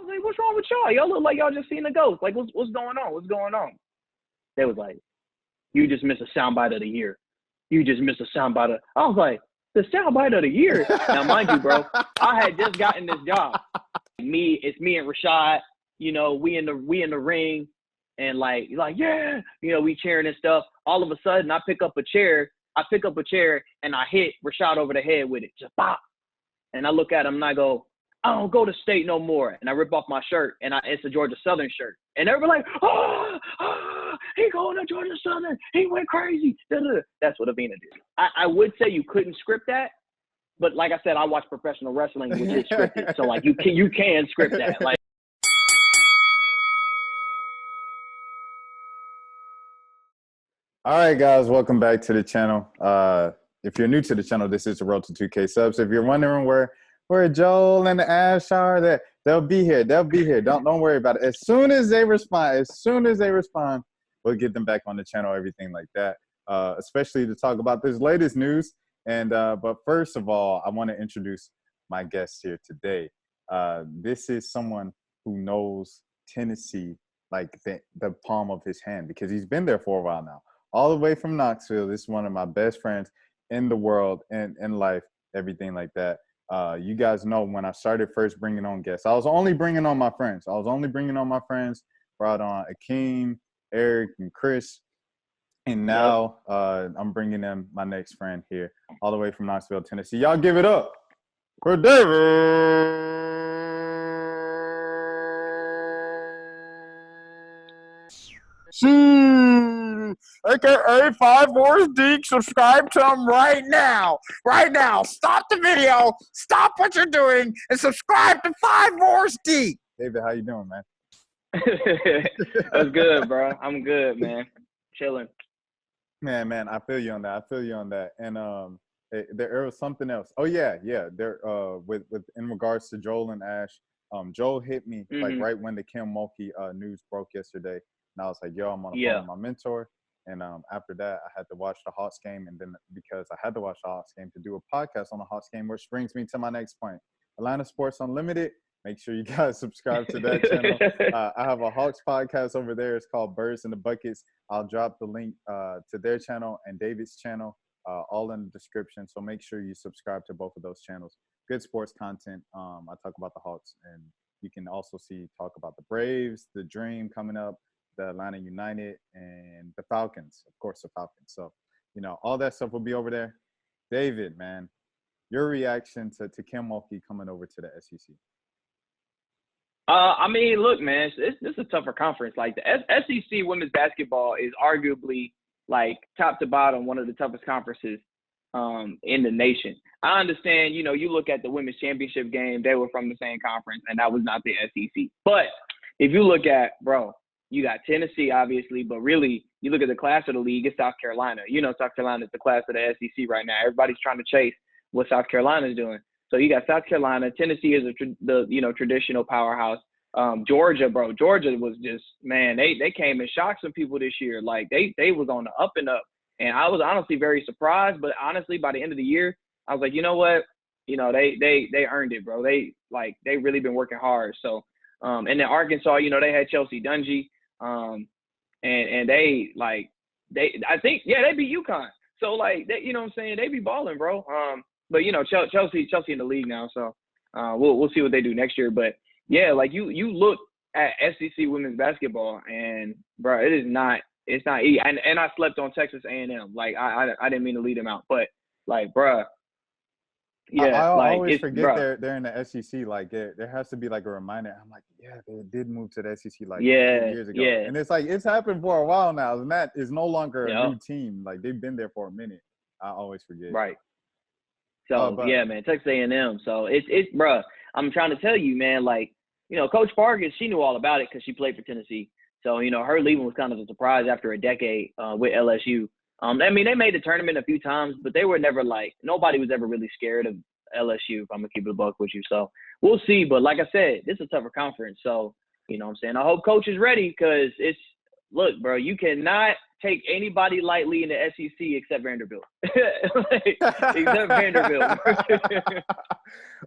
was like, what's wrong with y'all? Y'all look like y'all just seen a ghost. Like, what's going on? What's going on? They was like, you just missed a soundbite of the year. You just missed a soundbite of. I was like, the soundbite of the year. Now, mind you, bro, I had just gotten this job. It's me and Rashad. You know, we in the ring, and like yeah, you know, we cheering and stuff. All of a sudden, I pick up a chair, and I hit Rashad over the head with it, just pop. And I look at him and I go, I don't go to state no more. And I rip off my shirt, and it's a Georgia Southern shirt. And everybody like, he going to Georgia Southern. He went crazy. That's what Evina did. I would say you couldn't script that, but like I said, I watch professional wrestling, which is scripted. So like you can script that. Like. All right, guys, welcome back to the channel. If you're new to the channel, this is the Road to 2K subs. If you're wondering where Joel and Ash are, they'll be here. They'll be here. Don't worry about it. As soon as they respond, we'll get them back on the channel, everything like that, especially to talk about this latest news. And but first of all, I want to introduce my guest here today. This is someone who knows Tennessee like the palm of his hand because he's been there for a while now. All the way from Knoxville. This is one of my best friends in the world and in life, everything like that. You guys know when I started first bringing on guests, I was only bringing on my friends. Brought on Akeem, Eric, and Chris. And now I'm bringing in my next friend here, all the way from Knoxville, Tennessee. Y'all give it up for David. AKA 5 Wars Deke, subscribe to him right now. Right now. Stop the video. Stop what you're doing and subscribe to 5 Wars Deke. David, how you doing, man? That's good, bro. I'm good, man. Chilling. Man, I feel you on that. And there was something else. Oh yeah. There with in regards to Joel and Ash, Joel hit me like right when the Kim Mulkey news broke yesterday. And I was like, yo, I'm on the phone with my mentor. And after that, I had to watch the Hawks game. And then because I had to watch the Hawks game to do a podcast on the Hawks game, which brings me to my next point. Atlanta Sports Unlimited. Make sure you guys subscribe to that channel. I have a Hawks podcast over there. It's called Birds in the Buckets. I'll drop the link to their channel and David's channel all in the description. So make sure you subscribe to both of those channels. Good sports content. I talk about the Hawks. And you can also talk about the Braves, the Dream coming up, the Atlanta United, and the Falcons, of course, the Falcons. So, you know, all that stuff will be over there. David, man, your reaction to Kim Mulkey coming over to the SEC? I mean, look, man, this is a tougher conference. Like the SEC women's basketball is arguably like top to bottom one of the toughest conferences in the nation. I understand, you know, you look at the women's championship game, they were from the same conference, and that was not the SEC. But if you look at, bro, you got Tennessee, obviously, but really, you look at the class of the league, it's South Carolina. You know, South Carolina is the class of the SEC right now. Everybody's trying to chase what South Carolina is doing. So you got South Carolina. Tennessee is the traditional powerhouse. Georgia, bro. Georgia was just, man, they came and shocked some people this year. Like they was on the up and up. And I was honestly very surprised. But honestly, by the end of the year, I was like, you know what? You know, they earned it, bro. They really been working hard. So and then Arkansas, you know, they had Chelsea Dungy. And they I think they beat UCONN. So like they, you know what I'm saying, they be balling, bro. But you know, Chelsea in the league now, so we'll see what they do next year. But yeah, like you look at SEC women's basketball, and bro, it's not easy. And I slept on Texas A&M. Like I didn't mean to lead them out, but like, bro. Yeah, I always forget they're in the SEC. Like there has to be like a reminder. I'm like, yeah, they did move to the SEC like 2 years ago. Yeah. And it's like it's happened for a while now. And that is no longer a new team. Like they've been there for a minute. I always forget. Right. So yeah, man, Texas A&M. So it's bro. I'm trying to tell you, man. Like, you know, Coach Parker, she knew all about it because she played for Tennessee. So you know, her leaving was kind of a surprise after a decade with LSU. I mean, they made the tournament a few times, but they were never like, nobody was ever really scared of LSU, if I'm going to keep it a buck with you. So we'll see. But like I said, this is a tougher conference. So, you know what I'm saying? I hope Coach is ready because it's, look, bro, you cannot take anybody lightly in the SEC except Vanderbilt. Except Vanderbilt.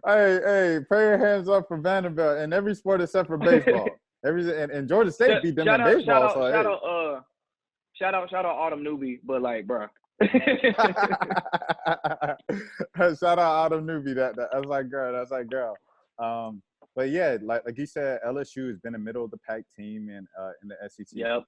Hey, put your hands up for Vanderbilt in every sport except for baseball. And Georgia State beat them in baseball. Shout out Autumn Newbie, but like, bro. Shout out Autumn Newbie. That's like girl. But yeah, like you said, LSU has been a middle of the pack team in the SEC. Yep.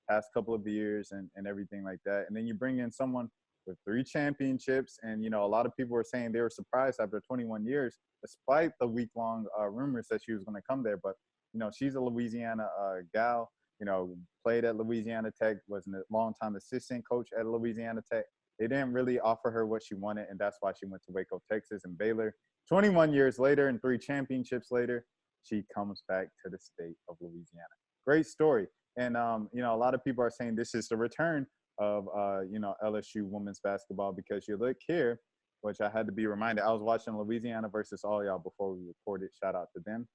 Past couple of years and everything like that. And then you bring in someone with 3 championships. And, you know, a lot of people were saying they were surprised after 21 years, despite the week-long rumors that she was going to come there. But, you know, she's a Louisiana gal, you know, played at Louisiana Tech, was a long-time assistant coach at Louisiana Tech. They didn't really offer her what she wanted, and that's why she went to Waco, Texas, and Baylor. 21 years later and 3 championships later, she comes back to the state of Louisiana. Great story. And, you know, a lot of people are saying this is the return of, you know, LSU women's basketball because you look here, which I had to be reminded. I was watching Louisiana versus All Y'all before we recorded. Shout out to them.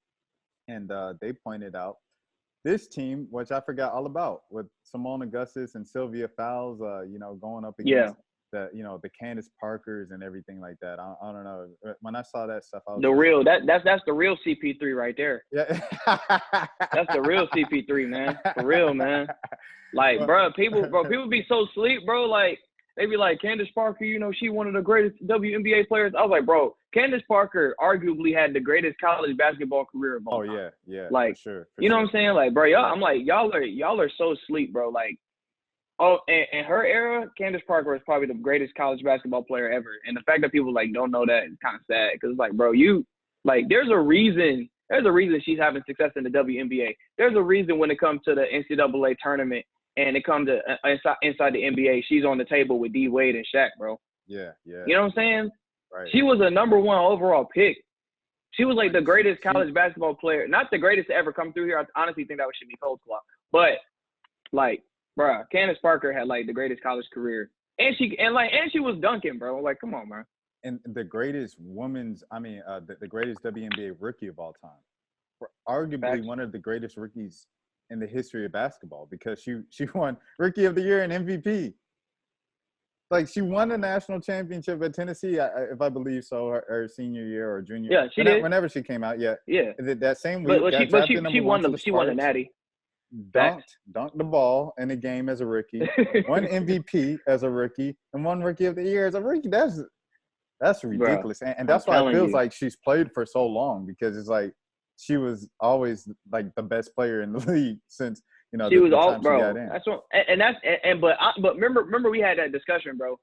And they pointed out this team, which I forgot all about, with Simone Augustus and Sylvia Fowles, you know, going up against the Candice Parkers and everything like that. I don't know. When I saw that stuff, I was that's the real CP3 right there. Yeah. That's the real CP3, man. For real, man. Like, bro, people be so sleep, bro. Like, they be like, Candice Parker, you know, she one of the greatest WNBA players. I was like, bro, Candice Parker arguably had the greatest college basketball career of all time. Yeah. Like, for sure. You know what I'm saying? Like, bro, y'all are so sleep, bro. Like, oh, in her era, Candice Parker was probably the greatest college basketball player ever. And the fact that people like don't know that is kind of sad because it's like, bro, there's a reason she's having success in the WNBA. There's a reason when it comes to the NCAA tournament and it comes to inside the NBA, she's on the table with D Wade and Shaq, bro. Yeah. You know what I'm saying? Right. She was a number 1 overall pick. She was like the greatest college basketball player, not the greatest to ever come through here. I honestly think that should be Cold Claw, but like. Bruh, Candice Parker had like the greatest college career, and she was dunking, bro. Like, come on, man. And the greatest the greatest WNBA rookie of all time, arguably one of the greatest rookies in the history of basketball because she won Rookie of the Year and MVP. Like, she won a national championship at Tennessee, if I believe so, her senior year or junior. Yeah, she did. Whenever she came out, yeah. That same week, but she won the Natty. Dunked the ball in a game as a rookie, won MVP as a rookie, and won Rookie of the Year as a rookie. That's ridiculous. And that's why it feels like she's played for so long because it's like she was always like the best player in the league since, you know, she was all, time bro. she got in. That's what, but remember we had that discussion, bro.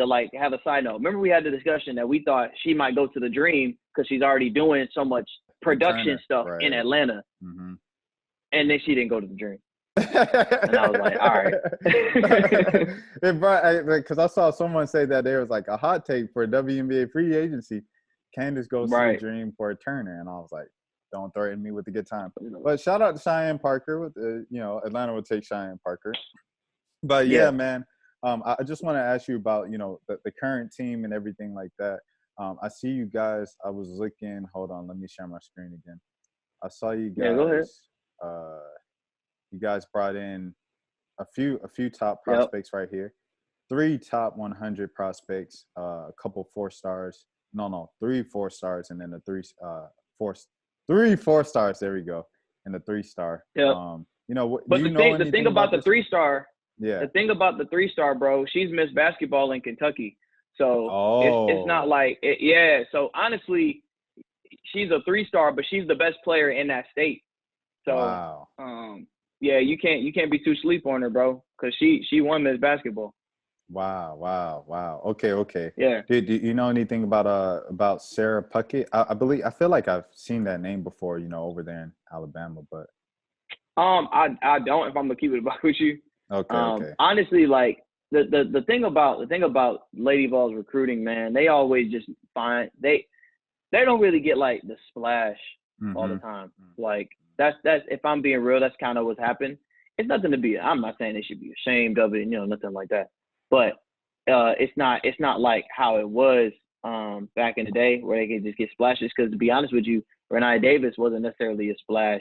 To like have a side note. Remember we had the discussion that we thought she might go to the Dream because she's already doing so much production stuff in Atlanta. Mm-hmm. And then she didn't go to the Dream. And I was like, all right. Because I saw someone say that there was like a hot take for WNBA free agency. Candice goes to the Dream for a Turner. And I was like, don't threaten me with a good time. But shout out to Cheyenne Parker. Atlanta would take Cheyenne Parker. But yeah, man, I just want to ask you about, you know, the current team and everything like that. I see you guys. I was looking. Hold on. Let me share my screen again. I saw you guys. Yeah, go ahead. You guys brought in a few top prospects right here. 3 top 100 prospects, a couple 4 stars. No, 3 4 stars, and then the 3 4 stars. There we go, and the 3-star. Yeah. You know, but the thing about the 3-star, yeah. The thing about the 3-star, bro, she's missed basketball in Kentucky, so it's not like it. Yeah. So honestly, she's a 3-star, but she's the best player in that state. So, wow. Yeah, you can't be too sleep on her, bro, because she won Miss Basketball. Wow. Okay. Yeah. Do you know anything about Sarah Puckett? I feel like I've seen that name before, you know, over there in Alabama, but I don't, if I'm gonna keep it about with you. Okay. Honestly, like the thing about Lady Vols recruiting, man, they always just find they don't really get like the splash all the time. Like that's if I'm being real, that's kind of what's happened. It's nothing to be. I'm not saying they should be ashamed of it, you know, nothing like that. But it's not like how it was back in the day where they could just get splashes. Because to be honest with you, Renee Davis wasn't necessarily a splash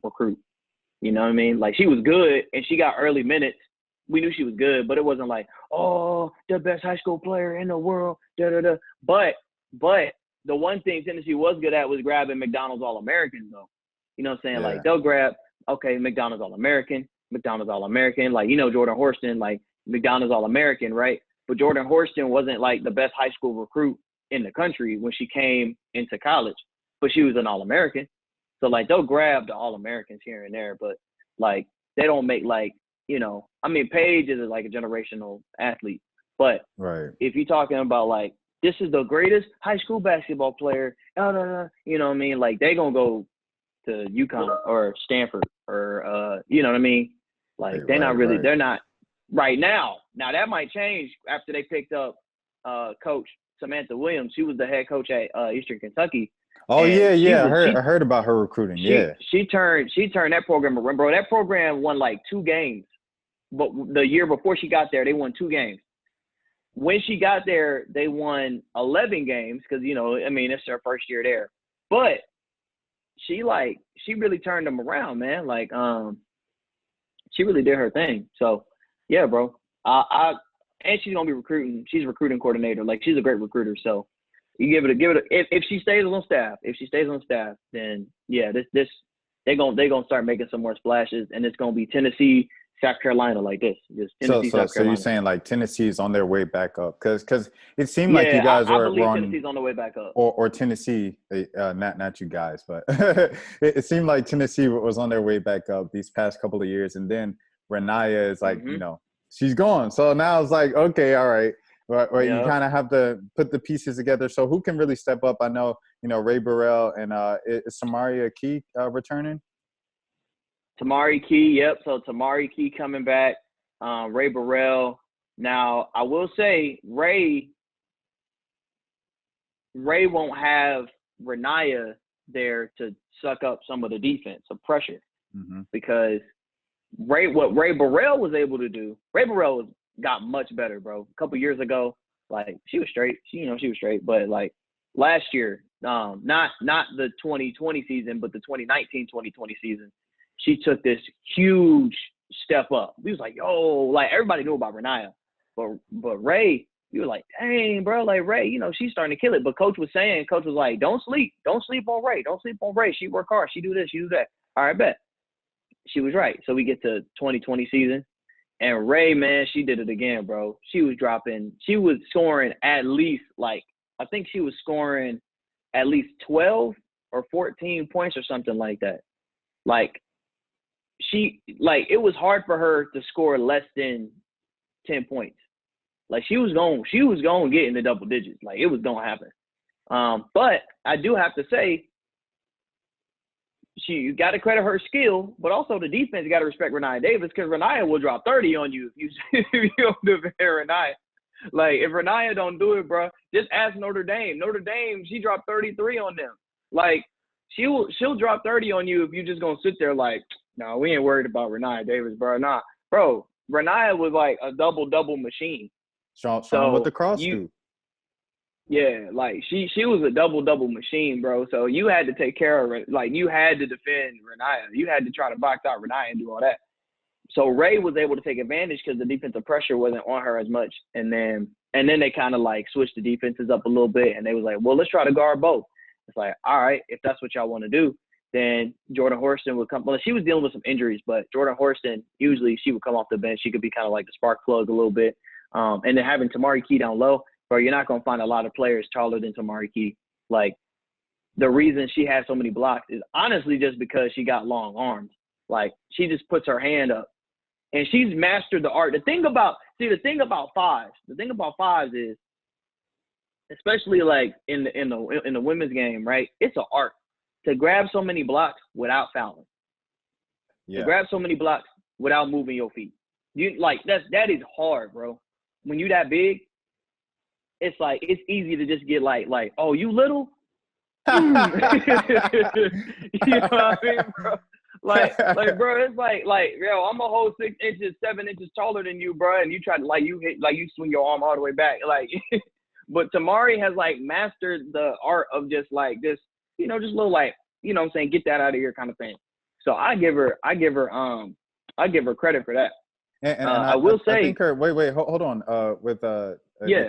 recruit. You know what I mean? Like, she was good, and she got early minutes. We knew she was good, but it wasn't like, oh, the best high school player in the world, da-da-da. But the one thing Tennessee was good at was grabbing McDonald's All-Americans, though. You know what I'm saying? Yeah. Like, they'll grab, okay, McDonald's All-American. Like, you know, Jordan Horston, like, McDonald's All-American, right? But Jordan Horston wasn't, like, the best high school recruit in the country when she came into college, but she was an All-American. So, like, they'll grab the All-Americans here and there, but, like, they don't make, like, you know, I mean, Paige is, like, a generational athlete. But if you're talking about, like, this is the greatest high school basketball player, you know what I mean? Like, they going to go to UConn or Stanford or, you know what I mean? Like, they're not really – they're not right now. Now, that might change after they picked up Coach Samantha Williams. She was the head coach at Eastern Kentucky. Oh, yeah. I heard about her recruiting. She turned that program around, bro. That program won like 2 games, but the year before she got there, they won 2 games. When she got there, they won 11 games because, you know, I mean, it's her first year there. But she really turned them around, man. Like, she really did her thing. So, yeah, bro. And she's gonna be recruiting. She's a recruiting coordinator. Like, she's a great recruiter. So. You give it if she stays on staff, then yeah, this they're gonna start making some more splashes, and it's gonna be Tennessee, South Carolina like this. Just Tennessee, South Carolina. So you're saying like Tennessee's on their way back up because it seemed like you guys were on Tennessee's on the way back up, or Tennessee, not you guys, but it seemed like Tennessee was on their way back up these past couple of years, and then Renaya is like you know she's gone, so now it's like okay, all right. Right, you kind of have to put the pieces together. So who can really step up? I know, you know, Ray Burrell and is Samaria Key returning? Tamari Key, yep. So Tamari Key coming back. Ray Burrell. Now, I will say Ray won't have Renaya there to suck up some of the defense, some pressure, because what Ray Burrell was able to do, Ray Burrell got much better, bro. A couple years ago, like, she was straight. She was straight. But, like, last year, not the 2020 season, but the 2019-2020 season, she took this huge step up. We was like, yo, like, everybody knew about Renaya. But Ray, you were like, dang, bro, like, Ray, you know, she's starting to kill it. But Coach was like, don't sleep on Ray. Don't sleep on Ray. She work hard. She do this, she do that. All right, bet. She was right. So we get to 2020 season. And Ray, man, she did it again, bro. She was scoring at least, like, I think she was scoring at least 12 or 14 points or something like that. Like, it was hard for her to score less than 10 points. Like, she was going to get in the double digits. Like, it was going to happen. But I do have to say, you got to credit her skill, but also the defense got to respect Renaya Davis, because Renaya will drop 30 on you if you don't defend Renaya. Like, if Renaya don't do it, bro, just ask Notre Dame. Notre Dame, she dropped 33 on them. Like, she'll drop 30 on you if you just gonna sit there like, no, we ain't worried about Renaya Davis, bro. Nah, bro, Renaya was like a double machine. Sean with the cross do. Yeah, like, she was a double machine, bro. So you had to take care of it. Like, you had to defend Renaya. You had to try to box out Renaya and do all that. So Ray was able to take advantage because the defensive pressure wasn't on her as much. And then they kind of, like, switched the defenses up a little bit, and they was like, well, let's try to guard both. It's like, all right, if that's what y'all want to do, then Jordan Horston would come. Well, she was dealing with some injuries, but Jordan Horston, usually she would come off the bench. She could be kind of like the spark plug a little bit. And then having Tamari Key down low, bro, you're not going to find a lot of players taller than Tamari Key. Like, the reason she has so many blocks is honestly just because she got long arms. Like, she just puts her hand up, and she's mastered the art. The thing about fives is, especially like in the women's game, right? It's an art to grab so many blocks without fouling. Yeah. To grab so many blocks without moving your feet. That is hard, bro. When you that big, it's like, it's easy to just get like, oh, you little? You know what I mean, bro? Like, bro, it's like, yo, I'm a whole 6 inches, 7 inches taller than you, bro, and you try to, you swing your arm all the way back, like. But Tamari has, like, mastered the art of just, like, this, just little, like, you know what I'm saying, get that out of here kind of thing. So I give her credit for that. And I will say, I think her. Wait, hold on. With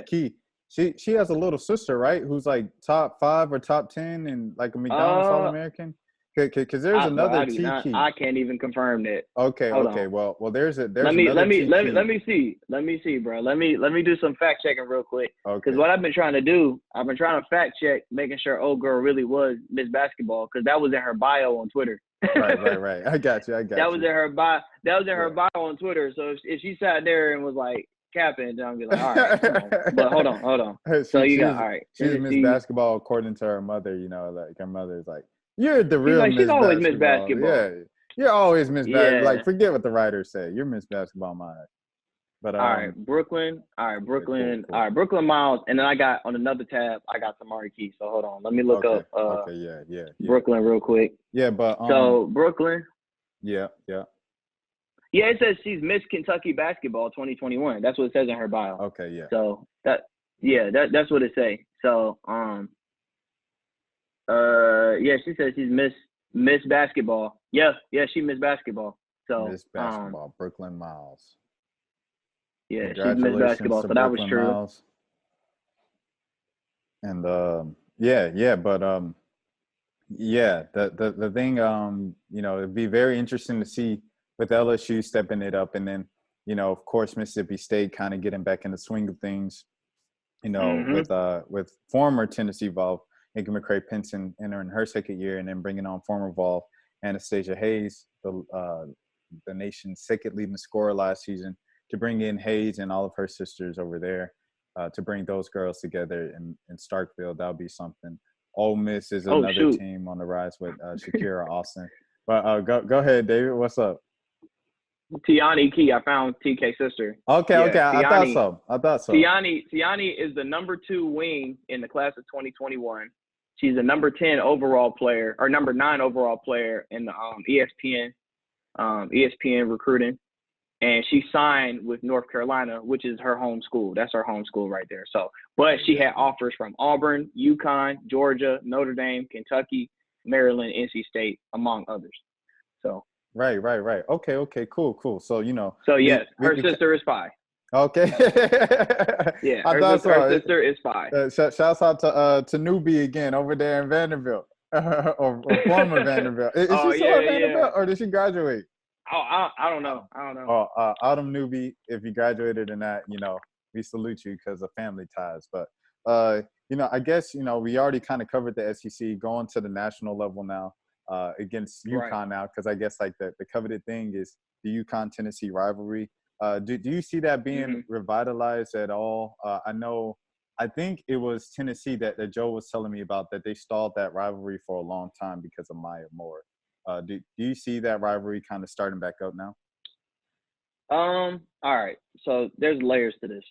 Key, she has a little sister, right? Who's like top 5 or top 10 and like a McDonald's All American. Because there's another T Key. I can't even confirm that. Okay. Well, there's let me see, bro. Let me do some fact checking real quick. Okay. Because what I've been trying to do, I've been trying to fact check, making sure old girl really was Miss Basketball, because that was in her bio on Twitter. Right. I got you. That was in her bio. That was in her bio on Twitter. So if she sat there and was like capping, then I'd be like, all right, come on. But hold on. So you got all right. She's Miss Basketball according to her mother. You know, like her mother's like, you're the real Miss Basketball. She's always Miss Basketball. Yeah, you're always Miss Basketball. Like, forget what the writers say. You're Miss Basketball, Maya. But all right, Brooklyn. Cool. All right, Brooklyn Miles, and then I got on another tab. I got Tamari Key. So hold on, let me look up. Yeah. Brooklyn real quick. Yeah, but so Brooklyn. Yeah. Yeah, it says she's Miss Kentucky Basketball 2021. That's what it says in her bio. Okay, yeah. So that's what it say. So she says she's Miss Basketball. Yeah, she's Miss Basketball. So Miss Basketball, Brooklyn Miles. Yeah, she's Miss Basketball. So that was true. Miles. And the thing, it'd be very interesting to see with LSU stepping it up, and then, of course, Mississippi State kind of getting back in the swing of things, with former Tennessee Vol, Nikki McCray-Penson entering her second year, and then bringing on former Vol Anastasia Hayes, the nation's second leading scorer last season, to bring in Hayes and all of her sisters over there, to bring those girls together in Starkville. That would be something. Ole Miss is another team on the rise with Shakira Austin. But go ahead, David. What's up? Tiani Key. I found TK's sister. Okay. Tiani, I thought so. Tiani is the number 2 wing in the class of 2021. She's the number 10 overall player, or number 9 overall player in the ESPN recruiting. And she signed with North Carolina, which is her home school. That's her home school right there. So, but she had offers from Auburn, UConn, Georgia, Notre Dame, Kentucky, Maryland, NC State, among others. So. Right. Okay, cool. So, So, yes, her sister is Spy. Okay. Yeah, her sister is Spy. Shouts out to Newbie again over there in Vanderbilt, or former Vanderbilt. Is she still at Vanderbilt, or did she graduate? Oh, I don't know. Autumn Newbie, if you graduated in that, we salute you because of family ties. But, I guess, we already kind of covered the SEC, going to the national level now, against UConn now, because I guess like the coveted thing is the UConn-Tennessee rivalry. Do you see that being revitalized at all? I think it was Tennessee that Joe was telling me about, that they stalled that rivalry for a long time because of Maya Moore. Do you see that rivalry kind of starting back up now? All right. So there's layers to this,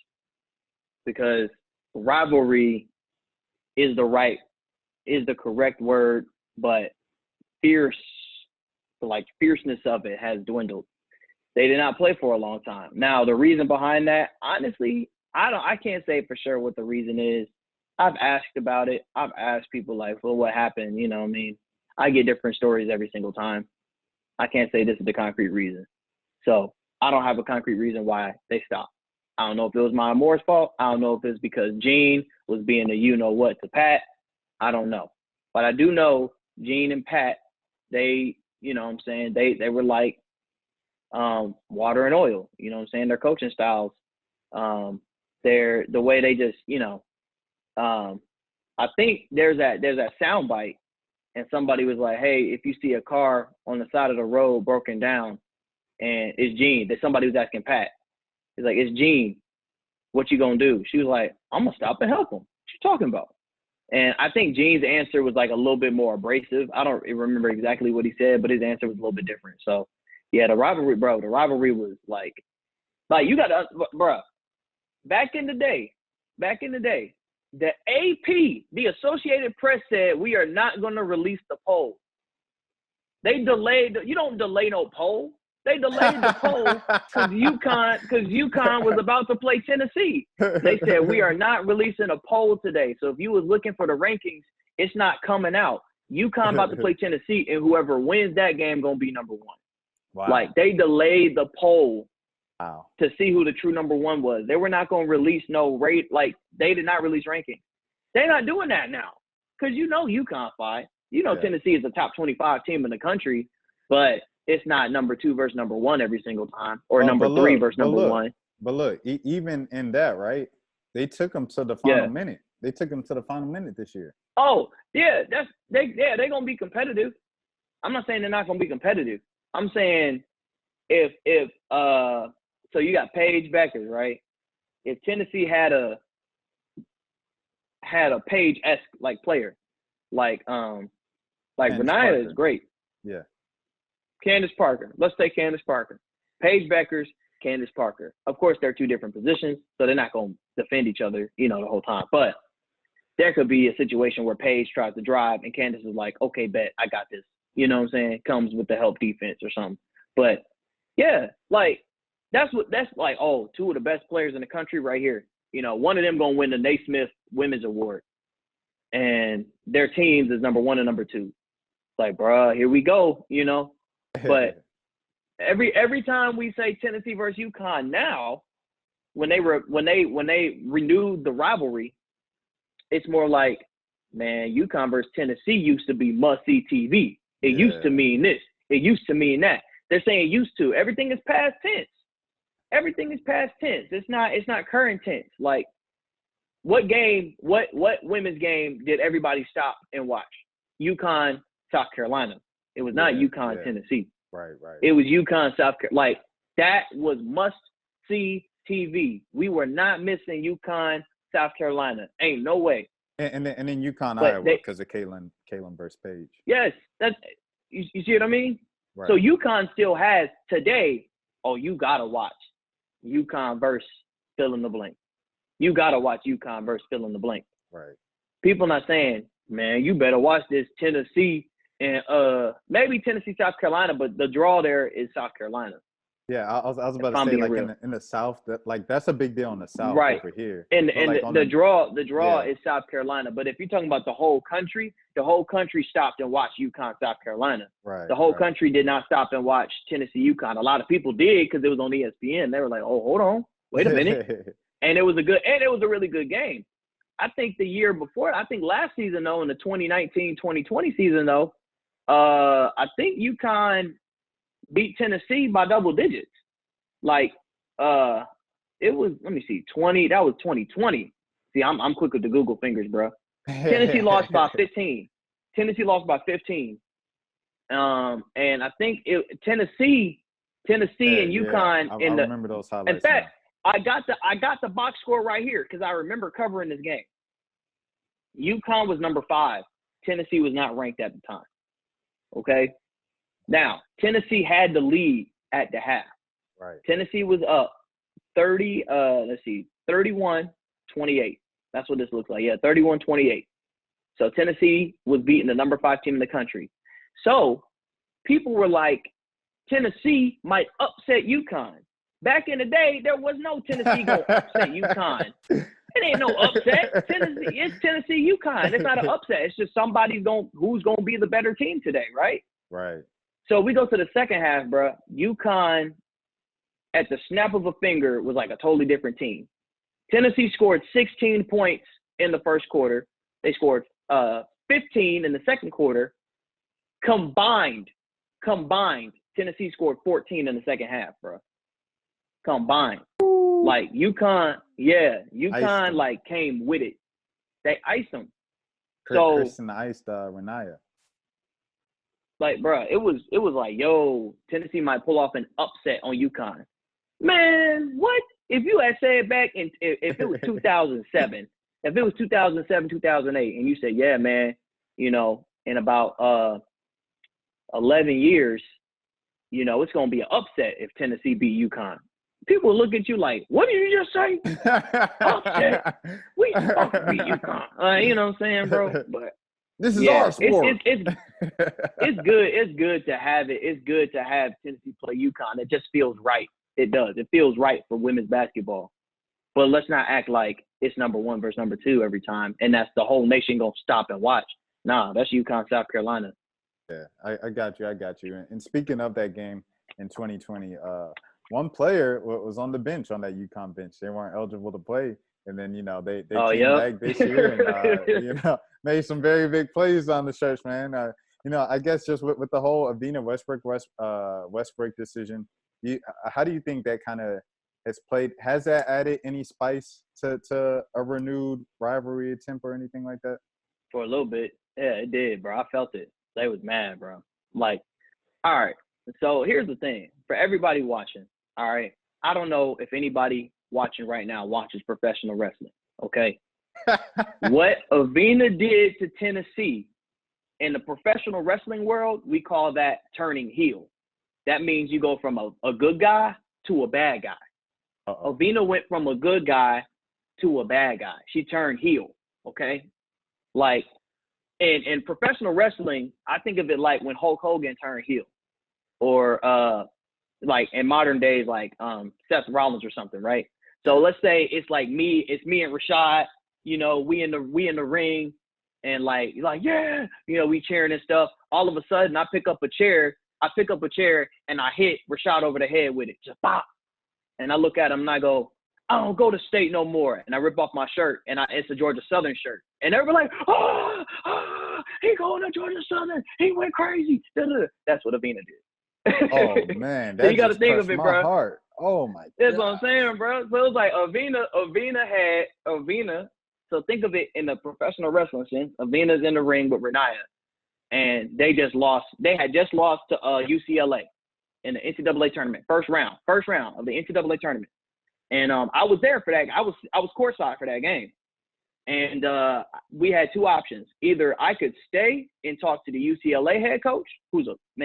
because rivalry is the correct word, but fierceness of it has dwindled. They did not play for a long time. Now, the reason behind that, honestly, I can't say for sure what the reason is. I've asked about it. I've asked people like, well, what happened? I get different stories every single time. I can't say this is the concrete reason. So I don't have a concrete reason why they stopped. I don't know if it was Maya Moore's fault. I don't know if it's because Gene was being a you-know-what to Pat. I don't know. But I do know Gene and Pat, they, they were like water and oil. Their coaching styles, the way they just, I think there's that sound bite. And somebody was like, hey, if you see a car on the side of the road broken down and it's Gene, that somebody was asking Pat. He's like, it's Gene. What you gonna do? She was like, I'm gonna stop and help him. What you talking about? And I think Gene's answer was like a little bit more abrasive. I don't remember exactly what he said, but his answer was a little bit different. So, yeah, the rivalry was like you got to, bro, back in the day, the AP, the Associated Press, said we are not going to release the poll. They delayed. You don't delay no poll. They delayed the poll because UConn was about to play Tennessee. They said we are not releasing a poll today. So if you was looking for the rankings, it's not coming out. UConn about to play Tennessee, and whoever wins that game gonna be number one. Wow. Like, they delayed the poll Wow. to see who the true number one was. They were not gonna release no rate. Like, they did not release rankings. They're not doing that now, because UConn fight. Tennessee is a top 25 team in the country, but it's not number 2 versus number 1 every single time, or number 3 versus number 1. But look, even in that, right? They took them to the final minute. They took them to the final minute this year. Oh, yeah, they're gonna be competitive. I'm not saying they're not gonna be competitive. I'm saying if so you got Paige Beckers, right? If Tennessee had a Paige-esque like player, like Renaya is great. Yeah. Candice Parker. Let's say Candice Parker. Paige Beckers, Candice Parker. Of course, they're 2 different positions, so they're not going to defend each other, the whole time. But there could be a situation where Paige tries to drive and Candice is like, okay, bet, I got this. You know what I'm saying? Comes with the help defense or something. But, yeah, like, that's like, 2 of the best players in the country right here. One of them going to win the Naismith Women's Award. And their teams is number 1 and number 2. Like, bruh, here we go, But every time we say Tennessee versus UConn now, when they renewed the rivalry, it's more like, man, UConn versus Tennessee used to be must-see TV. It used to mean this. It used to mean that. They're saying used to. Everything is past tense. Everything is past tense. It's not current tense. Like, what women's game did everybody stop and watch? UConn, South Carolina. It was not UConn, Tennessee. Right. It was UConn, South Carolina. Like, that was must-see TV. We were not missing UConn, South Carolina. Ain't no way. And then UConn, Iowa, because of Caitlin versus Paige. Yes, that's you see what I mean? Right. So UConn still has today, you got to watch UConn versus fill in the blank. You got to watch UConn versus fill in the blank. Right. People not saying, man, you better watch this Tennessee and maybe Tennessee, South Carolina, but the draw there is South Carolina. Yeah, I was about to say, like, in the South, that's a big deal in the South over here. And the draw is South Carolina. But if you're talking about the whole country stopped and watched UConn, South Carolina. Right. The whole country did not stop and watch Tennessee, UConn. A lot of people did because it was on ESPN. They were like, oh, hold on, wait a minute. And it was a really good game. I think the year before, last season though, in the 2019-2020 season though, I think UConn beat Tennessee by double digits. Like, it was, let me see, that was 2020. See, I'm quick with the Google fingers, bro. Tennessee lost by 15. And I think Tennessee and UConn I remember those highlights. In fact, I got the box score right here because I remember covering this game. UConn was number 5. Tennessee was not ranked at the time. Okay? Now, Tennessee had the lead at the half. Right. Tennessee was up 31-28. That's what this looks like. Yeah, 31-28. So Tennessee was beating the number 5 team in the country. So people were like, Tennessee might upset UConn. Back in the day, there was no Tennessee going to upset UConn. It ain't no upset. It's Tennessee, UConn. It's not an upset. It's just who's going to be the better team today, right? Right. So we go to the second half, bro. UConn, at the snap of a finger, was like a totally different team. Tennessee scored 16 points in the first quarter. They scored 15 in the second quarter. Combined, Tennessee scored 14 in the second half, bro. Combined. Like, UConn like came with it. They iced them. Kristen iced Renaya. Like, bro, it was like, yo, Tennessee might pull off an upset on UConn. Man, what? If you had said back if it was 2007, 2008, and you said, yeah, man, in about 11 years, it's going to be an upset if Tennessee beat UConn. People look at you like, what did you just say? Upset. We fucking beat UConn. You know what I'm saying, bro? But this is our sport. It's good. It's good to have it. It's good to have Tennessee play UConn. It just feels right. It does. It feels right for women's basketball. But let's not act like it's number 1 versus number 2 every time, and that's the whole nation gonna stop and watch. Nah, that's UConn, South Carolina. Yeah, I got you. And speaking of that game in 2020, one player was on the bench on that UConn bench. They weren't eligible to play, and then they came back this year and made some very big plays on the stretch, man. I guess just with the whole Evina Westbrook decision, how do you think that kind of has played? Has that added any spice to a renewed rivalry attempt or anything like that? For a little bit, yeah, it did, bro. I felt it. They was mad, bro. Like, all right. So here's the thing for everybody watching. All right, I don't know if anybody watching right now watches professional wrestling. Okay, what Evina did to Tennessee in the professional wrestling world, we call that turning heel. That means you go from a good guy to a bad guy. Evina went from a good guy to a bad guy. She turned heel. Okay, like in professional wrestling, I think of it like when Hulk Hogan turned heel, or like in modern days, like Seth Rollins or something, right? So let's say it's me and Rashad, we in the ring, and like yeah, we cheering and stuff. All of a sudden, I pick up a chair and I hit Rashad over the head with it, just pop. And I look at him and I go, I don't go to state no more. And I rip off my shirt, and it's a Georgia Southern shirt. And everybody like, he going to Georgia Southern. He went crazy. That's what Evina did. Oh man, so you got to think of it, bro. Heart. Oh my. That's what I'm saying, bro. So it was like Evina. So think of it in the professional wrestling sense. Evina's in the ring with Renaya, and they just lost. They had just lost to UCLA in the NCAA tournament, first round of the NCAA tournament. And I was there for that. I was courtside for that game. And we had two options. Either I could stay and talk to the UCLA head coach,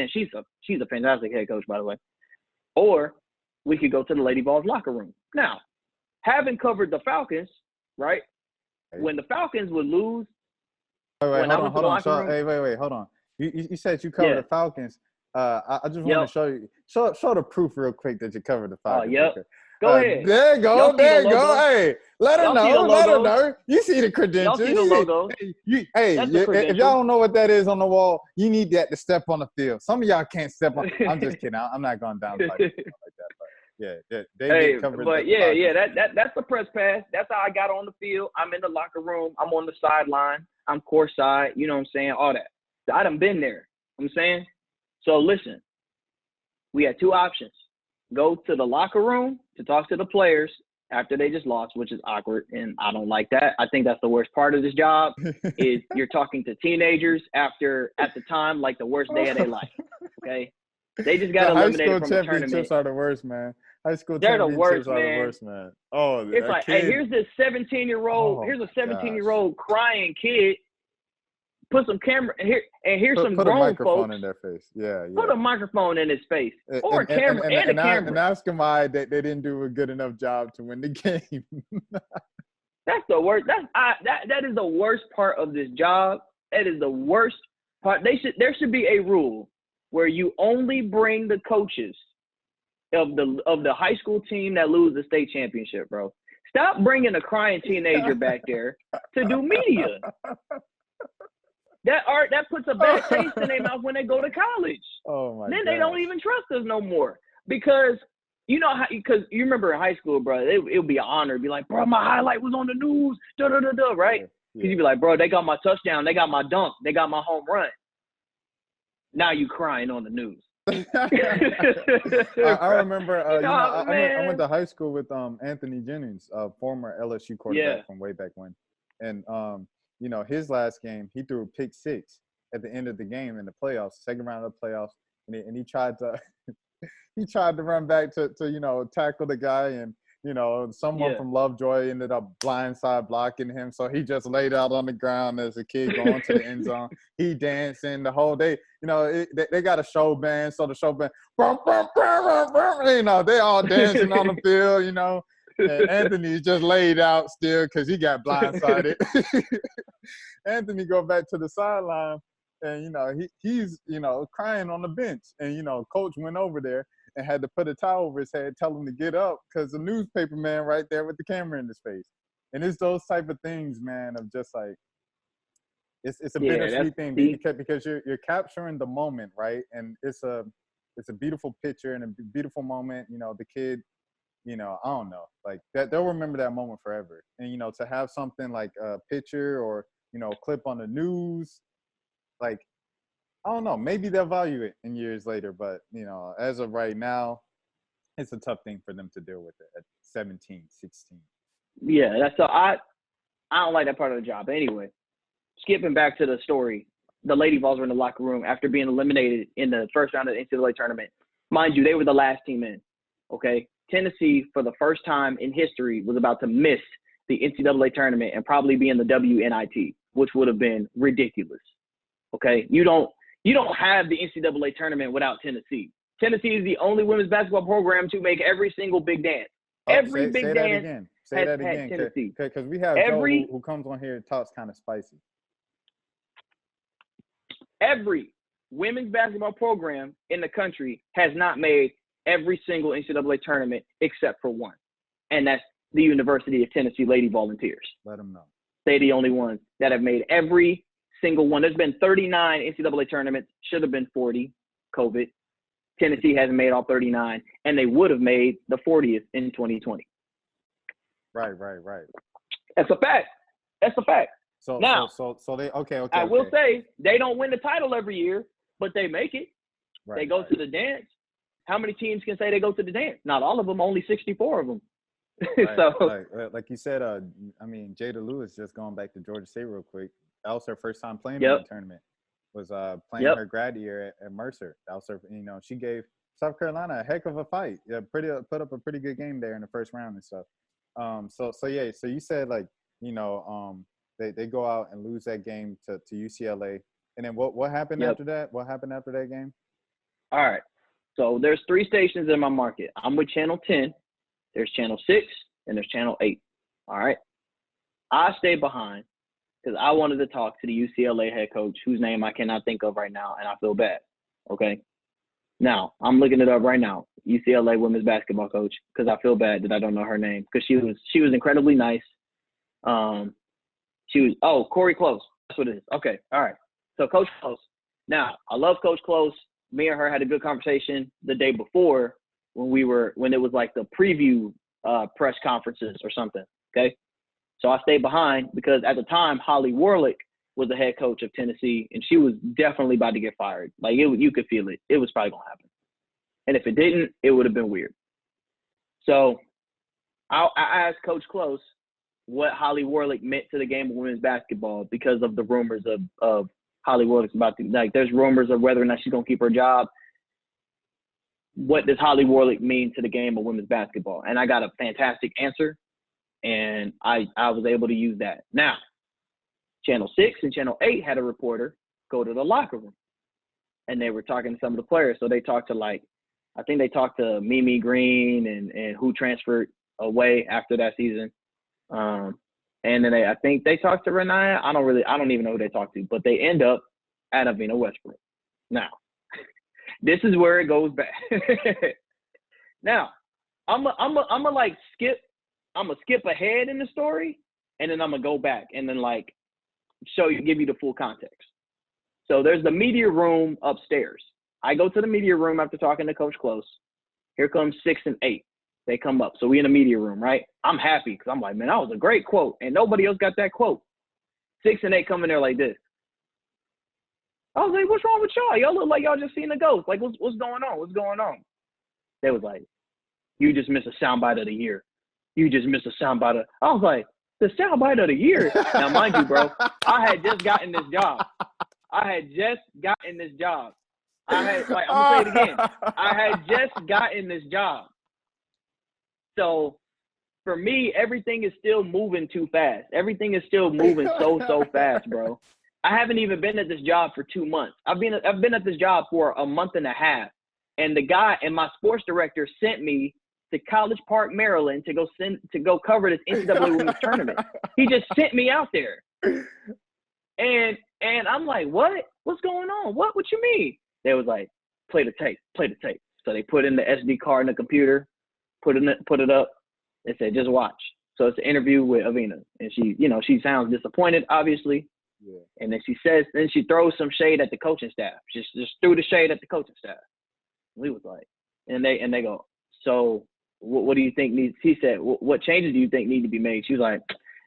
she's a fantastic head coach, by the way. Or we could go to the Lady Vols locker room. Now, having covered the Falcons, right? When the Falcons would lose, hold on. You said you covered the Falcons. I just want to show you show the proof real quick that you covered the Falcons. Yep. Go ahead. There you go. Hey, let her know. You see the credentials. Y'all see the logo. If y'all don't know what that is on the wall, you need that to step on the field. Some of y'all can't step on. I'm just kidding. I'm not going down like that. But they covered. But that's the press pass. That's how I got on the field. I'm in the locker room. I'm on the sideline. I'm courtside. You know what I'm saying? All that. I done been there. I'm saying. So listen, we had two options. Go to the locker room to talk to the players after they just lost, which is awkward, and I don't like that. I think that's the worst part of this job is you're talking to teenagers at the time, like the worst day of their life, okay? They just got eliminated from the tournament. High school championships are the worst, man. They're the worst, man. Oh, it's like, hey, here's this 17-year-old, here's a 17-year-old crying kid. Put some camera here, and here's some grown folks. Put a microphone in their face. Yeah. Put a microphone in his face, or a camera, and a camera. And ask them why they didn't do a good enough job to win the game. That's the worst. That is the worst part of this job. That is the worst part. There should be a rule where you only bring the coaches of the high school team that lose the state championship, bro. Stop bringing a crying teenager back there to do media. That puts a bad taste in their mouth when they go to college. Oh my! Then they don't even trust us no more because because you remember in high school, bro, it would be an honor. It'd be like, bro, my highlight was on the news, right? Because you'd be like, bro, they got my touchdown, they got my dunk, they got my home run. Now you crying on the news. I remember, I went to high school with Anthony Jennings, former LSU quarterback from way back when, and his last game, he threw a pick six at the end of the game in the playoffs, second round of the playoffs, and he tried to run back to tackle the guy, and someone from Lovejoy ended up blindside blocking him, so he just laid out on the ground as a kid going to the end zone. He dancing the whole day. They got a show band, so the show band, they all dancing on the field, And Anthony just laid out still because he got blindsided. Anthony go back to the sideline, and he's crying on the bench, and coach went over there and had to put a towel over his head, tell him to get up because the newspaper man right there with the camera in his face. And it's those type of things, man, of just like it's a Yeah, bittersweet thing see, because you're capturing the moment, right? And it's a beautiful picture and a beautiful moment. You know, the kid, you know, I don't know, like that they'll remember that moment forever. And you know, to have something like a picture or, you know, a clip on the news, like, I don't know, maybe they'll value it in years later, but you know, as of right now, it's a tough thing for them to deal with it at 17, 16. yeah, that's so I don't like that part of the job. Anyway, skipping back to the story, the Lady Vols were in the locker room after being eliminated in the first round of the NCAA tournament. Mind you, they were the last team in. Okay, Tennessee, for the first time in history, was about to miss the NCAA tournament and probably be in the WNIT, which would have been ridiculous. Okay, you don't have the NCAA tournament without Tennessee. Tennessee is the only women's basketball program to make every single big dance. Every big Say dance that again. has Say that had again, Tennessee. because we have Joe who comes on here and talks kind of spicy. Every women's basketball program in the country has not made every single NCAA tournament except for one, and that's the University of Tennessee Lady Volunteers. Let them know. They're the only ones that have made every single one. There's been 39 NCAA tournaments, should have been 40, COVID. Tennessee hasn't made all 39, and they would have made the 40th in 2020. Right. That's a fact. So now, so they okay. I will say they don't win the title every year, but they make it. Right, they go to the dance. How many teams can say they go to the dance? Not all of them. Only 64 of them. Right. So, like you said, I mean, Jada Lewis, just going back to Georgia State real quick. That was her first time playing in the tournament. Was playing her grad year at Mercer. That was her. You know, she gave South Carolina a heck of a fight. Yeah, put up a pretty good game there in the first round and stuff. So you said, like, you know, they go out and lose that game to UCLA, and then what happened after that? What happened after that game? All right. So there's 3 stations in my market. I'm with Channel 10. There's Channel 6 and there's Channel 8. All right. I stayed behind because I wanted to talk to the UCLA head coach, whose name I cannot think of right now, and I feel bad. Okay. Now, I'm looking it up right now. UCLA women's basketball coach, because I feel bad that I don't know her name, because she was incredibly nice. Corey Close. That's what it is. Okay. All right. So Coach Close. Now, I love Coach Close. Me and her had a good conversation the day before when it was like the preview press conferences or something. Okay. So I stayed behind because at the time, Holly Warlick was the head coach of Tennessee, and she was definitely about to get fired. Like, you could feel it. It was probably going to happen. And if it didn't, it would have been weird. So I asked Coach Close what Holly Warlick meant to the game of women's basketball because of the rumors of Holly Warlick's about to, like, there's rumors of whether or not she's going to keep her job. What does Holly Warlick mean to the game of women's basketball? And I got a fantastic answer, and I was able to use that. Now, Channel 6 and Channel 8 had a reporter go to the locker room, and they were talking to some of the players. So they talked to, I think they talked to Mimi Green and who transferred away after that season. And then I think they talked to Renaya. I don't even know who they talked to, but they end up at Evina Westbrook. Now, this is where it goes back. Now, I'm gonna skip ahead in the story, and then I'm gonna go back and then give you the full context. So there's the media room upstairs. I go to the media room after talking to Coach Close. Here comes 6 and 8. They come up. So we in the media room, right? I'm happy because I'm like, man, that was a great quote. And nobody else got that quote. 6 and 8 come in there like this. I was like, what's wrong with y'all? Y'all look like y'all just seen a ghost. Like, what's going on? What's going on? They was like, you just missed a soundbite of the year. You just missed a soundbite of – I was like, the soundbite of the year? Now, mind you, bro, I had just gotten this job. I'm going to say it again. I had just gotten this job. So for me, everything is still moving too fast. Everything is still moving so fast, bro. I haven't even been at this job for 2 months. I've been at this job for a month and a half. And the guy and my sports director sent me to College Park, Maryland to go cover this NCAA women's tournament. He just sent me out there. And I'm like, what? What's going on? What you mean? They was like, play the tape. So they put in the SD card in the computer, put it up. They said, just watch. So it's an interview with Evina. And she sounds disappointed, obviously. Yeah. And then she throws some shade at the coaching staff. Just threw the shade at the coaching staff. We was like, and they go, so what do you think needs? He said, what changes do you think need to be made? She was like,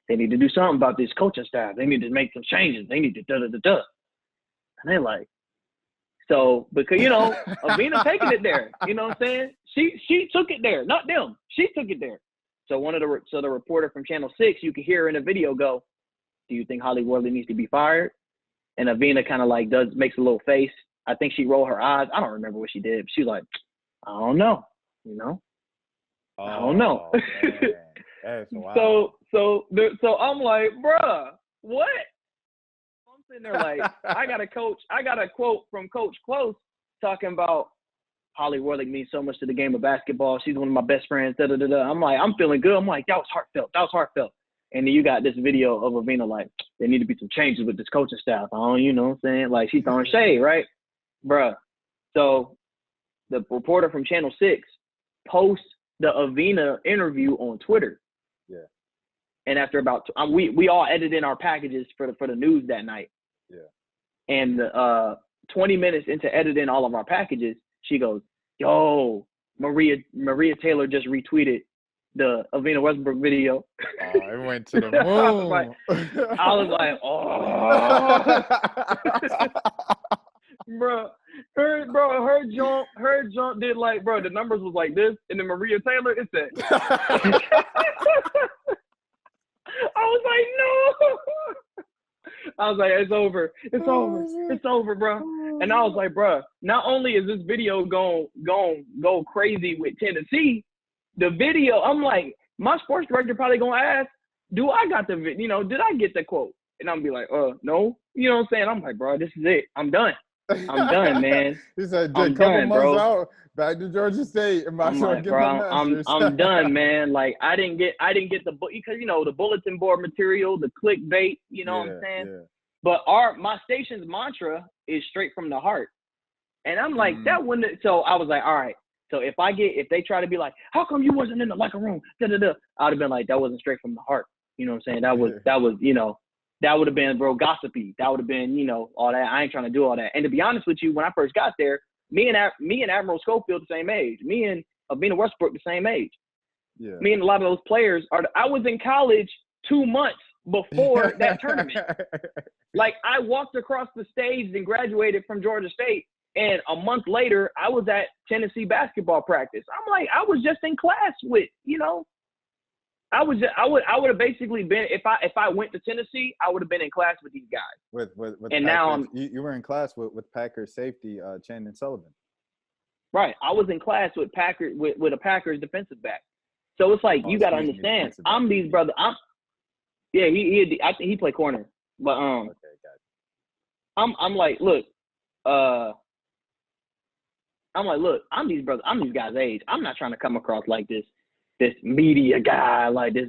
they need to do something about this coaching staff. They need to make some changes. They need to da-da-da-da. And they're like, so because Evina taking it there. You know what I'm saying? She took it there, not them. She took it there. So the reporter from Channel 6, you can hear in the video go, do you think Holly Warlick needs to be fired? And Evina kind of like makes a little face. I think she rolled her eyes. I don't remember what she did. But she was like, I don't know. I don't know. That's wild. So I'm like, bruh, what? I'm sitting there like, I got a quote from Coach Close talking about Holly Warlick means so much to the game of basketball. She's one of my best friends. Da da da da. I'm like, I'm feeling good. I'm like, that was heartfelt. And then you got this video of Evina like, there need to be some changes with this coaching staff. Oh, you know what I'm saying? Like, she's throwing shade, right? Bruh. So the reporter from Channel 6 posts the Evina interview on Twitter. Yeah. And after about we all edited in our packages for the news that night. Yeah. And 20 minutes into editing all of our packages, she goes, yo, Maria Taylor just retweeted the Evina Westbrook video. Oh, it went to the moon. I was like, bro, her jump did like, bro, the numbers was like this, and then Maria Taylor, it said. I was like, no. I was like, it's over, bro. And I was like, bro, not only is this video go crazy with Tennessee, the video, I'm like, my sports director probably gonna ask, do I got the did I get the quote? And I'm be like, no. You know what I'm saying? I'm like, bro, this is it. I'm done, man. He said, I'm a couple done, months bro. out, back to Georgia State. I'm like, bro, I'm done, man. Like, I didn't get the book because the bulletin board material, the clickbait. You know what I'm saying? Yeah. But my station's mantra is straight from the heart, and I'm like, that wouldn't. So I was like, all right. So if they try to be like, how come you wasn't in the locker room? Da da da. I'd have been like, that wasn't straight from the heart. You know what I'm saying? That was that would have been, bro, gossipy. That would have been, all that. I ain't trying to do all that. And to be honest with you, when I first got there, me and Admiral Schofield the same age. Me and Evina Westbrook the same age. Yeah. Me and a lot of those players I was in college 2 months before that tournament. Like, I walked across the stage and graduated from Georgia State, and a month later, I was at Tennessee basketball practice. I'm like, I was just in class with, I would have basically been, if I went to Tennessee, I would have been in class with these guys. With and Packers. now you were in class with Packers safety Chandon Sullivan. Right, I was in class with a Packers defensive back. So it's like, you got to understand, I'm these brothers. I think he played corner, but Okay, got it. I'm like, look, I'm these brothers. I'm these guys' age. I'm not trying to come across like this media guy, like this,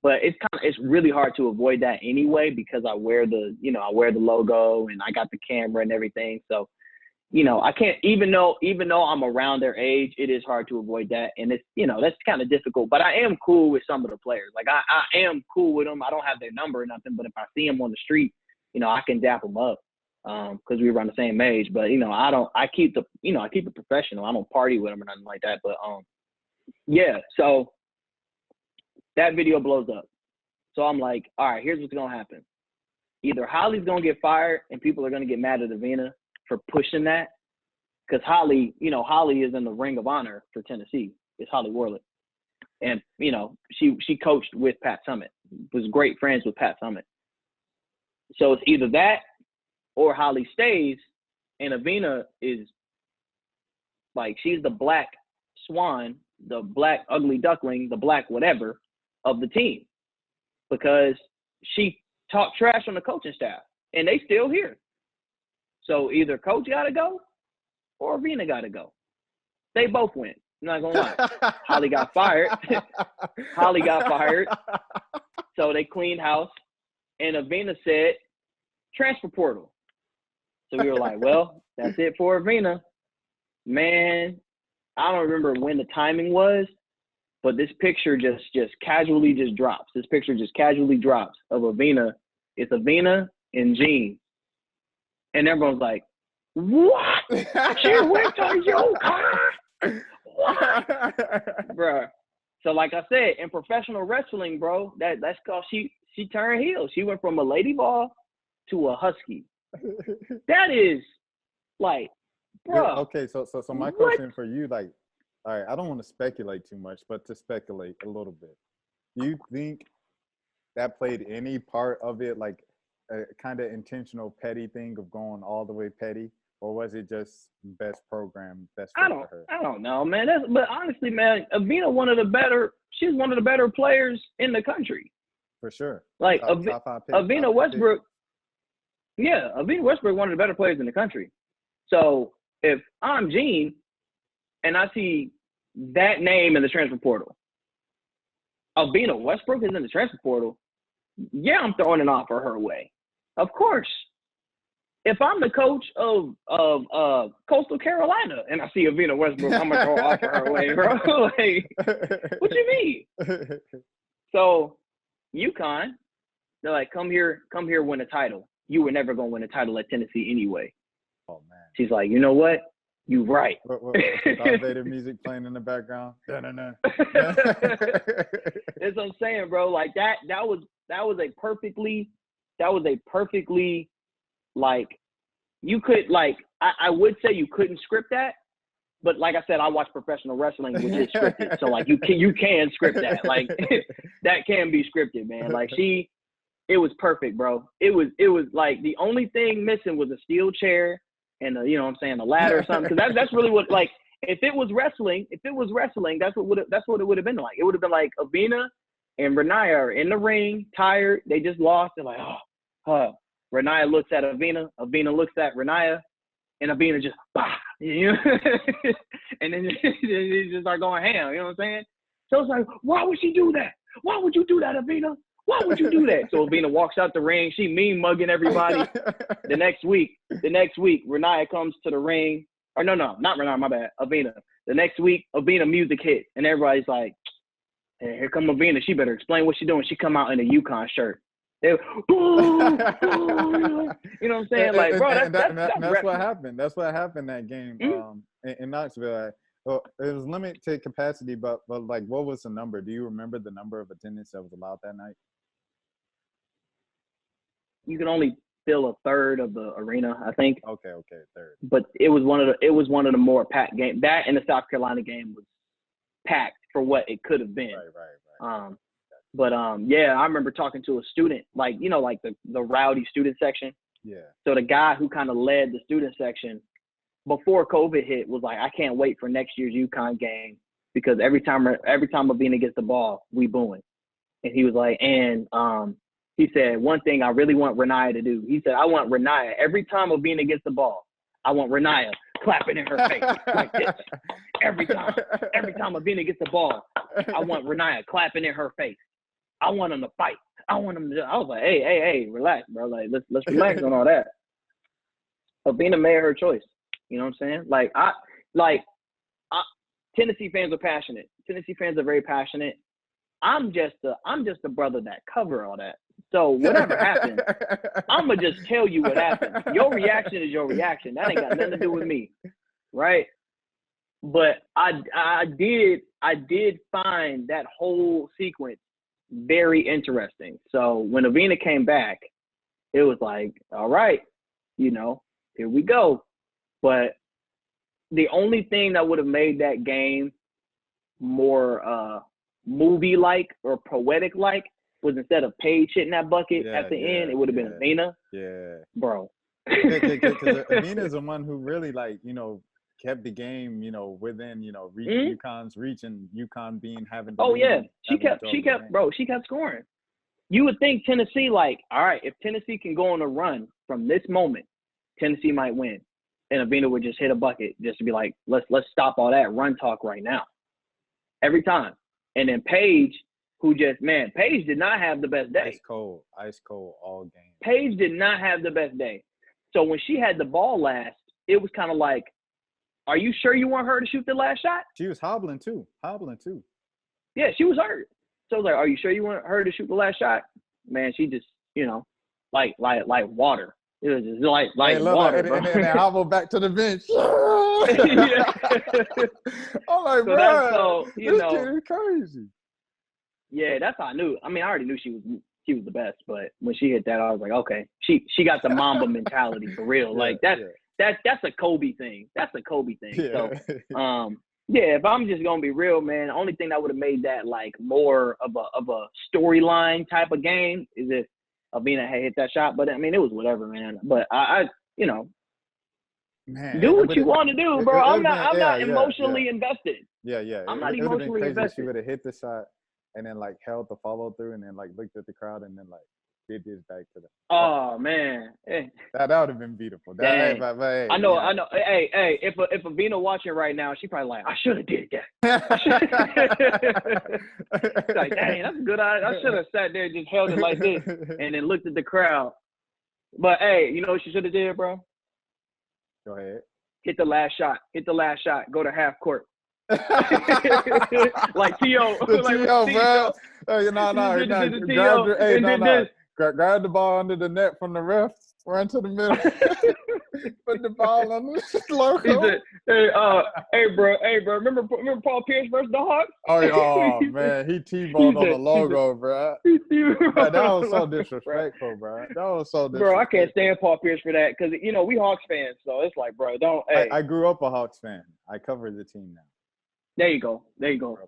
But it's really hard to avoid that anyway, because I wear the logo and I got the camera and everything. So, I can't, even though I'm around their age, it is hard to avoid that, and it's that's kind of difficult. But I am cool with some of the players. Like, I am cool with them. I don't have their number or nothing, but if I see them on the street, I can dap them up. Because we were around the same age, but I keep it professional. I don't party with them or nothing like that. But so that video blows up. So I'm like, all right, here's what's gonna happen. Either Holly's gonna get fired and people are gonna get mad at Evina for pushing that, because Holly is in the Ring of Honor for Tennessee. It's Holly Warlick, and she coached with Pat Summitt, was great friends with Pat Summitt. So it's either that, or Holly stays, and Evina is like, she's the black swan, the black ugly duckling, the black whatever of the team, because she talked trash on the coaching staff, and they still here. So either coach got to go, or Evina got to go. They both went. I'm not gonna lie. Holly got fired. So they cleaned house, and Evina said, transfer portal. So we were like, well, that's it for Evina. Man, I don't remember when the timing was, but this picture just casually drops. This picture just casually drops of Evina. It's Evina in jeans. And everyone's like, what? She went to UConn? What? Bruh. So like I said, in professional wrestling, bro, that's called she turned heel. She went from a lady ball to a husky. That is like, bro. Okay, so my question for you, like, all right, I don't want to speculate too much, but to speculate a little bit. Do you think that played any part of it, like a kind of intentional petty thing of going all the way petty, or was it just best program, best fit for her? I don't know, man. But honestly, man, Evina, she's one of the better players in the country. For sure. Like top five pick, Evina Westbrook. Yeah, Evina Westbrook, one of the better players in the country. So if I'm Gene and I see that name in the transfer portal, Evina Westbrook is in the transfer portal, yeah, I'm throwing an offer her way. Of course. If I'm the coach of Coastal Carolina and I see Evina Westbrook, I'm gonna throw an offer her way, bro. Like, what you mean? So UConn, they're like, come here, win a title. You were never gonna win a title at Tennessee anyway. Oh man. She's like, you know what? You right. What Darth Vader music playing in the background? That's what I'm saying, bro. Like that was a perfectly like, you could, like, I would say you couldn't script that, but like I said, I watch professional wrestling, which is scripted. So like you can script that. Like that can be scripted, man. Like it was perfect, bro. It was like the only thing missing was a steel chair and a, you know what I'm saying, a ladder or something. Because that's really what, like, if it was wrestling, that's what it would have been like. It would have been like Evina and Renaya are in the ring, tired, they just lost. They're like, Renaya looks at Evina looks at Renaya, and Evina just, bah, you know? And then they just start going ham, you know what I'm saying? So it's like, why would she do that? Why would you do that, Evina? Why would you do that? So Evina walks out the ring. She mean mugging everybody. The next week, Renaya comes to the ring. Or no, not Renaya, my bad, Evina. The next week, Evina music hit, and everybody's like, hey, here come Evina. She better explain what she's doing. She come out in a UConn shirt. They, you know what I'm saying? Like, bro, that's what happened. That's what happened that game in Knoxville. Well, it was limited capacity, but like, what was the number? Do you remember the number of attendance that was allowed that night? You can only fill a third of the arena, I think. Okay, third. But it was one of the more packed games. That and the South Carolina game was packed for what it could have been. Right. But yeah, I remember talking to a student, like, you know, like the rowdy student section. Yeah. So the guy who kind of led the student section before COVID hit was like, I can't wait for next year's UConn game because every time Evina gets the ball, we booing. And he was like, and he said, one thing I really want Renaya to do. He said, I want Renaya, every time Evina gets the ball, I want Renaya clapping in her face like this. Every time Evina gets the ball, I want Renaya clapping in her face. I want them to fight. I was like, hey, relax, bro. Like, let's relax on all that. Evina made her choice. You know what I'm saying? Tennessee fans are passionate. Tennessee fans are very passionate. I'm just a brother that cover all that. So whatever happens, I'm gonna just tell you what happened. Your reaction is your reaction. That ain't got nothing to do with me, right? But I did find that whole sequence very interesting. So when Evina came back, it was like, all right, you know, here we go. But the only thing that would have made that game more movie-like or poetic-like was instead of Paige hitting that bucket at the end, it would have been Evina. Yeah. Bro. Because Evina is the one who really, like, you know, kept the game, you know, within, you know, UConn's reach and UConn having to she kept scoring. You would think Tennessee, like, all right, if Tennessee can go on a run from this moment, Tennessee might win. And Evina would just hit a bucket just to be like, let's stop all that run talk right now. Every time. And then Paige, Paige did not have the best day. Ice cold all game. Paige did not have the best day. So when she had the ball last, it was kind of like, are you sure you want her to shoot the last shot? She was hobbling too. Yeah, she was hurt. So I was like, are you sure you want her to shoot the last shot? Man, she just, you know, like water. It was just like hey, look, water, and bro. then hobble back to the bench. Yeah. I'm like, So bro, you this know, kid is crazy. yeah, that's how I knew. I mean, I already knew she was the best, but when she hit that, I was like, okay, she got the Mamba mentality for real. Yeah, Like that's a Kobe thing. That's a Kobe thing. Yeah. So, yeah, if I'm just gonna be real, man, the only thing that would have made that like more of a storyline type of game is if Evina had hit that shot. But I mean, it was whatever, man. But I you know, Man, do what you want to do, bro. I'm not emotionally invested. Yeah. I'm not It would have been emotionally crazy if invested. she would have hit the shot and then like held the follow through and then like looked at the crowd and then like did this back to them. Oh man, that would have been beautiful. Dang. But, hey, I know. Hey, if Evina watching right now, she probably like, I should have did that. Like, dang, that's a good idea. I should have sat there and just held it like this and then looked at the crowd. But hey, you know what she should have did, bro? Go ahead. Hit the last shot. Go to half court. Like T.O. The T.O., bro. No. Grab the ball under the net from the ref. Run to the middle. Put the ball on the logo. He said, hey, bro. Remember Paul Pierce versus the Hawks? Oh man, he T-balled on the logo, bro. That was so disrespectful, bro. That was so disrespectful. Bro, I can't stand Paul Pierce for that because, you know, we Hawks fans, so it's like, bro, don't. Hey. I grew up a Hawks fan. I cover the team now. There you go.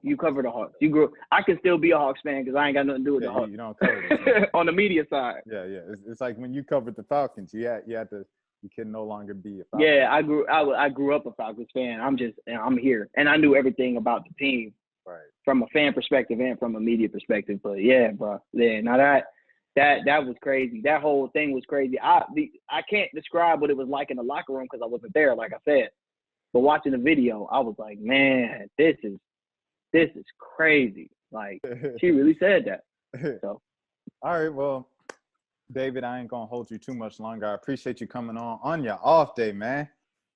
You cover the Hawks. You grew. I can still be a Hawks fan because I ain't got nothing to do with the Hawks. You don't cover the team. On the media side. Yeah. It's like when you covered the Falcons. You can no longer be a Falcons. Yeah, I grew up a Falcons fan. I'm here, and I knew everything about the team, right, from a fan perspective and from a media perspective. But yeah, bro, now that was crazy. That whole thing was crazy. I can't describe what it was like in the locker room because I wasn't there, like I said. But watching the video, I was like, man, this is crazy. Like, she really said that. So, all right, well, David, I ain't gonna hold you too much longer. I appreciate you coming on your off day, man.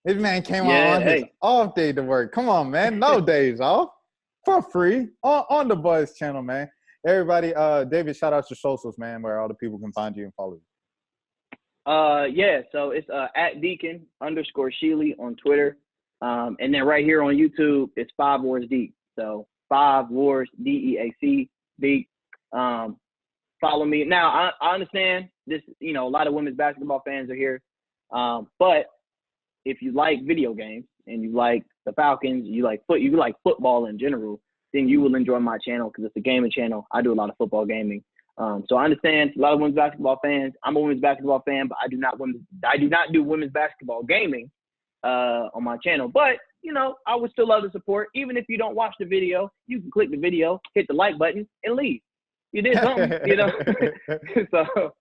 This man came on his off day to work. Come on, man. No days off. For free. On the Buzz channel, man. Everybody, David, shout out your socials, man, where all the people can find you and follow you. Yeah, so it's at Deacon_Schiele on Twitter. And then right here on YouTube, it's 5 Wars Deep. So 5 Wars DEAC Deep. Follow me. Now I understand this, you know, a lot of women's basketball fans are here. But if you like video games and you like the Falcons, you like football in general, then you will enjoy my channel because it's a gaming channel. I do a lot of football gaming. So I understand a lot of women's basketball fans. I'm a women's basketball fan, but I do not do women's basketball gaming on my channel. But, you know, I would still love the support. Even if you don't watch the video, you can click the video, hit the like button, and leave. You did something, you know. So,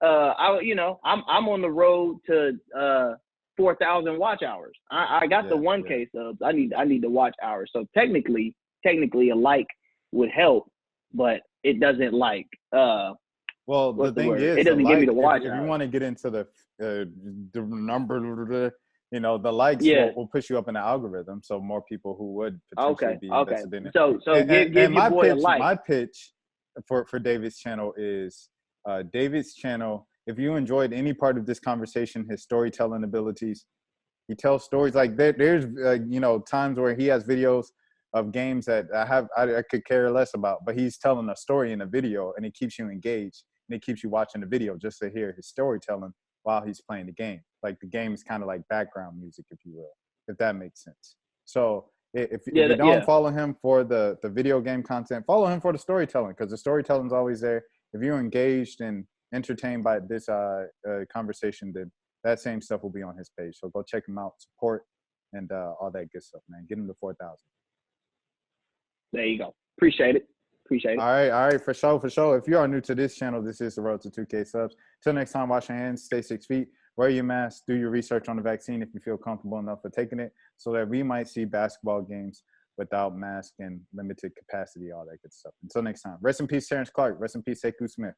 I'm on the road to 4,000 watch hours. I got the 1K subs. I need the watch hours. So technically, a like would help, but it doesn't like. Well, the thing is, it doesn't give me the watch. If you want to get into the number, you know, the likes will push you up in the algorithm, so more people who would potentially be invested in it. So give your boy a like. My pitch for David's channel is David's channel. If you enjoyed any part of this conversation, his storytelling abilities, he tells stories like there's times where he has videos of games that I could care less about, but he's telling a story in a video, and it keeps you engaged, and it keeps you watching the video just to hear his storytelling while he's playing the game. Like the game is kind of like background music, if you will, if that makes sense. So if you don't follow him for the video game content, follow him for the storytelling, because the storytelling's always there. If you're engaged and entertained by this conversation, then that same stuff will be on his page. So go check him out, support, and all that good stuff, man. Get him to 4,000. There you go. Appreciate it. All right, for sure. If you are new to this channel, this is the road to 2K subs. Till next time, wash your hands, stay 6 feet, wear your mask, do your research on the vaccine if you feel comfortable enough for taking it, so that we might see basketball games without mask and limited capacity, all that good stuff. Until next time, rest in peace, Terrence Clark. Rest in peace, Sekou Smith.